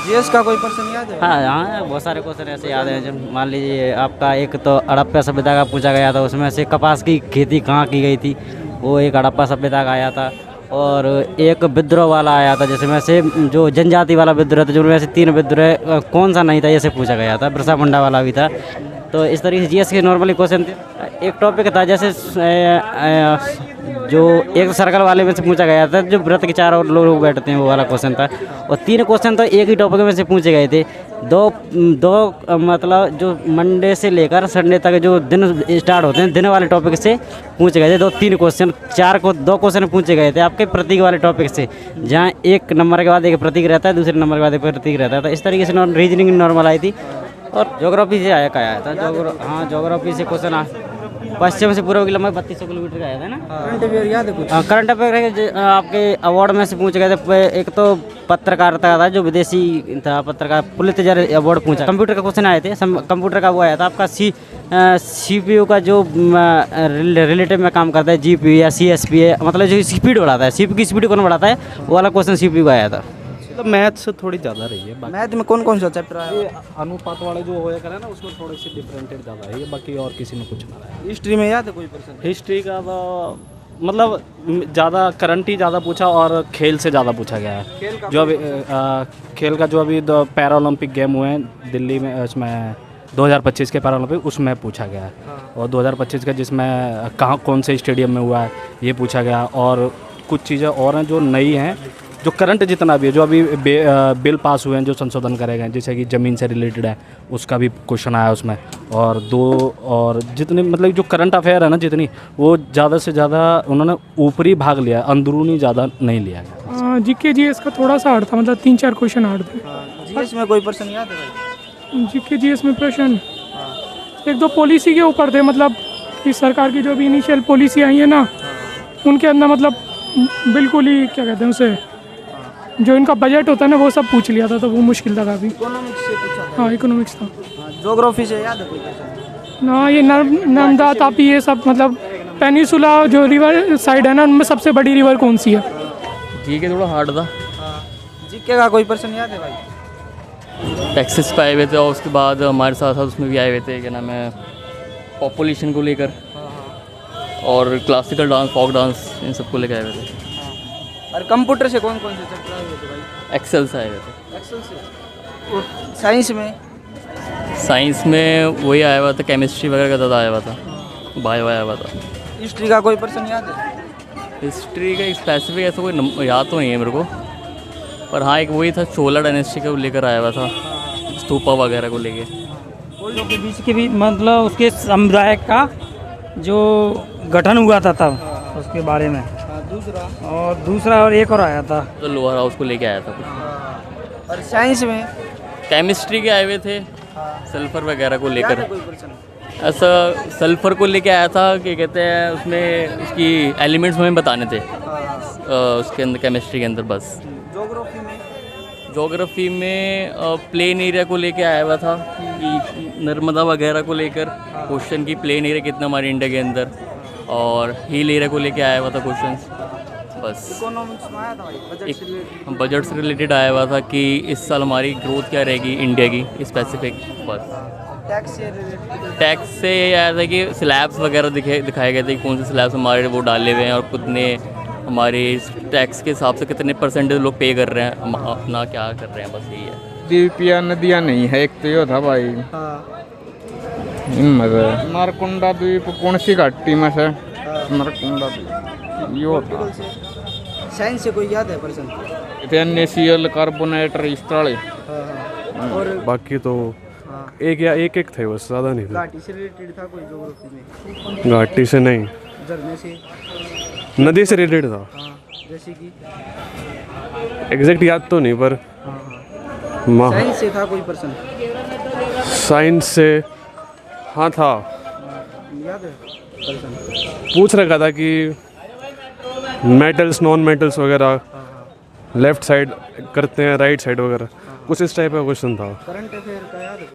GS का कोई प्रश्न याद है? हाँ हाँ, बहुत सारे क्वेश्चन ऐसे याद हैं। जब मान लीजिए आपका एक तो हड़प्पा सभ्यता का पूछा गया था, उसमें से कपास की खेती कहाँ की गई थी, वो एक हड़प्पा सभ्यता का आया था। और एक विद्रोह वाला आया था, जिसमें से जो जनजाति वाला विद्रोह था, जिनमें से 3 विद्रोह कौन सा नहीं था, ये से पूछा गया था। बिरसा मुंडा वाला भी था। तो इस तरीके से जीएस के नॉर्मली क्वेश्चन थे। एक टॉपिक था जैसे जो एक सर्कल वाले में से पूछा गया था, जो व्रत के चारों लोग बैठते हैं, वो वाला क्वेश्चन था। और 3 क्वेश्चन तो एक ही टॉपिक में से पूछे गए थे। दो मतलब जो मंडे से लेकर संडे तक जो दिन स्टार्ट होते हैं, दिन वाले टॉपिक से पूछे गए थे। 2-3 क्वेश्चन, 2 क्वेश्चन पूछे गए थे आपके प्रतीक वाले टॉपिक से, जहाँ 1 नंबर के बाद एक प्रतीक रहता है, दूसरे नंबर के बाद एक प्रतीक रहता है। तो इस तरीके से रीजनिंग नॉर्मल आई थी। और ज्योग्राफी से आया था। हाँ, ज्योग्राफी से क्वेश्चन पश्चिम से पूर्व की लंबाई 3200 किलोमीटर का आया था ना। करंट अफेयर याद है कुछ? करंट अफेयर आपके अवार्ड में से पूछे गए थे। एक तो पत्रकारिता था, जो विदेशी था पत्रकार, पुलित्जर अवार्ड पूछा। कंप्यूटर का क्वेश्चन आए थे। कंप्यूटर का वो आया था आपका सीपीयू का, जो रिलेटिव में काम करता है, जीपीयू या सीएसपी है, मतलब जो स्पीड बढ़ाता है, सीपीयू की स्पीड कौन बढ़ाता है, वो वाला क्वेश्चन सीपीयू का आया था। मतलब मैथ्स थोड़ी ज़्यादा रही है। मैथ में कौन सा चैप्टर आया? ये अनुपात वाले जो होया करे ना, उसमें थोड़ी सी डिफरेंटेड ज़्यादा है, ये बाकी और किसी ने कुछ ना रहा। हिस्ट्री में याद है कोई प्रश्न? हिस्ट्री का तो मतलब ज़्यादा करंट ही ज़्यादा पूछा और खेल से ज़्यादा पूछा गया है। जो अभी खेल का जो अभी पैरा ओलंपिक गेम हुए हैं दिल्ली में, उसमें 2025 के पैरा ओलंपिक, उसमें पूछा गया है। और 2025 का जिसमें कहाँ कौन से स्टेडियम में हुआ है, ये पूछा गया। और कुछ चीज़ें और हैं जो नई हैं, जो करंट जितना भी है, जो अभी बिल पास हुए हैं, जो संशोधन करे गए, जैसे कि ज़मीन से रिलेटेड है, उसका भी क्वेश्चन आया उसमें। और जितने मतलब जो करंट अफेयर है ना, जितनी, वो ज़्यादा से ज़्यादा उन्होंने ऊपरी भाग लिया, अंदरूनी ज़्यादा नहीं लिया गया। जीके जीएस का थोड़ा सा हार्ड था, मतलब 3-4 क्वेश्चन हार्ड थे। जीएस में कोई प्रश्न याद है भाई? जीके जीएस में प्रश्न 1-2 पॉलिसी के ऊपर थे, मतलब इस सरकार की जो भी इनिशियल पॉलिसी आई है ना, उनके अंदर मतलब बिल्कुल ही क्या कहते हैं उसे, जो इनका बजट होता है ना, वो सब पूछ लिया था, तो वो मुश्किल था काफ़ी। इकोनॉमिक्स से पूछा था? हाँ, इकोनॉमिक्स था। ज्योग्राफी से याद है कोई प्रश्न? ना, ये नर्मदा, तापी, ये सब मतलब पेनिसुला जो रिवर साइड है ना, उनमें सबसे बड़ी रिवर कौन सी है? जीके थोड़ा हार्ड था। जीके का कोई प्रश्न याद है भाई? टैक्सेस पे आए हुए थे, और उसके बाद हमारे साथ साथ उसमें भी आए हुए थे, क्या नाम है, पॉपुलेशन को लेकर, और क्लासिकल डांस, फोक डांस, इन सब को लेकर आए हुए थे। और कंप्यूटर से कौन से चैप्टर आए हुए थे भाई? एक्सेल से आए हुए थे। एक्सेल से। और साइंस में? साइंस में वही आया हुआ था, केमिस्ट्री वगैरह का ज़्यादा आया हुआ था, बायो आया हुआ था। हिस्ट्री का कोई प्रश्न याद है? हिस्ट्री का स्पेसिफिक ऐसा कोई याद तो नहीं है मेरे को, पर हाँ एक वही था, चोला डायनेस्टी को लेकर आया हुआ था, स्तूपा वगैरह को लेके। लोगों के बीच के भी मतलब उसके समुदाय का जो गठन हुआ था तब, उसके बारे में। दूसरा और एक और आया था, तो लोअर हाउस को लेके आया था कुछ। और साइंस में? केमिस्ट्री के आए हुए थे, सल्फर वगैरह को याद लेकर। है कोई प्रश्न? ऐसा सल्फर को लेके आया था कि कहते हैं उसमें उसकी एलिमेंट्स हमें बताने थे, उसके अंदर केमिस्ट्री के अंदर। बस ज्योग्राफी में? ज्योग्राफी में प्लेन एरिया को लेके आया हुआ था, कि नर्मदा वगैरह को लेकर क्वेश्चन की प्लेन एरिया कितना हमारे इंडिया के अंदर, और हिल एरिया को लेके आया हुआ था क्वेश्चन। बस इकोनॉमिक्स में आया था भाई? बजट से related? बजट से रिलेटेड आया हुआ था कि इस साल हमारी ग्रोथ क्या रहेगी इंडिया की स्पेसिफिक। बस टैक्स से रिलेटेड? टैक्स से ये आया था कि स्लैब्स वगैरह दिखाए गए थे कि कौन से स्लैब्स हमारे वो डाले हुए हैं, और कितने हमारे टैक्स के हिसाब से कितने परसेंटेज लोग पे कर रहे हैं, हम अपना क्या कर रहे हैं, बस यही है। द्वीप या नदियाँ नहीं है, एक तो ये था भाई। नारकुंडा द्वीप कौन सी घाटी में से? नारकुंडा द्वीप यो था। साइंस से कोई याद है प्रश्न? NaCl कार्बोनेट स्थल। और बाकी तो एक थे, बस ज़्यादा नहीं था। घाटी से रिलेटेड था कोई ज्योग्राफी में? घाटी से नहीं, झरने से? नदी से रिलेटेड था। जैसे कि? एग्जैक्ट याद तो नहीं, पर साइंस से था कोई प्रश्न? साइंस से हाँ था, याद है प्रश्न? पूछ रखा था कि मेटल्स नॉन मेटल्स वगैरह लेफ्ट साइड करते हैं, राइट साइड वगैरह, कुछ इस टाइप का क्वेश्चन था। करंट अफेयर का याद है?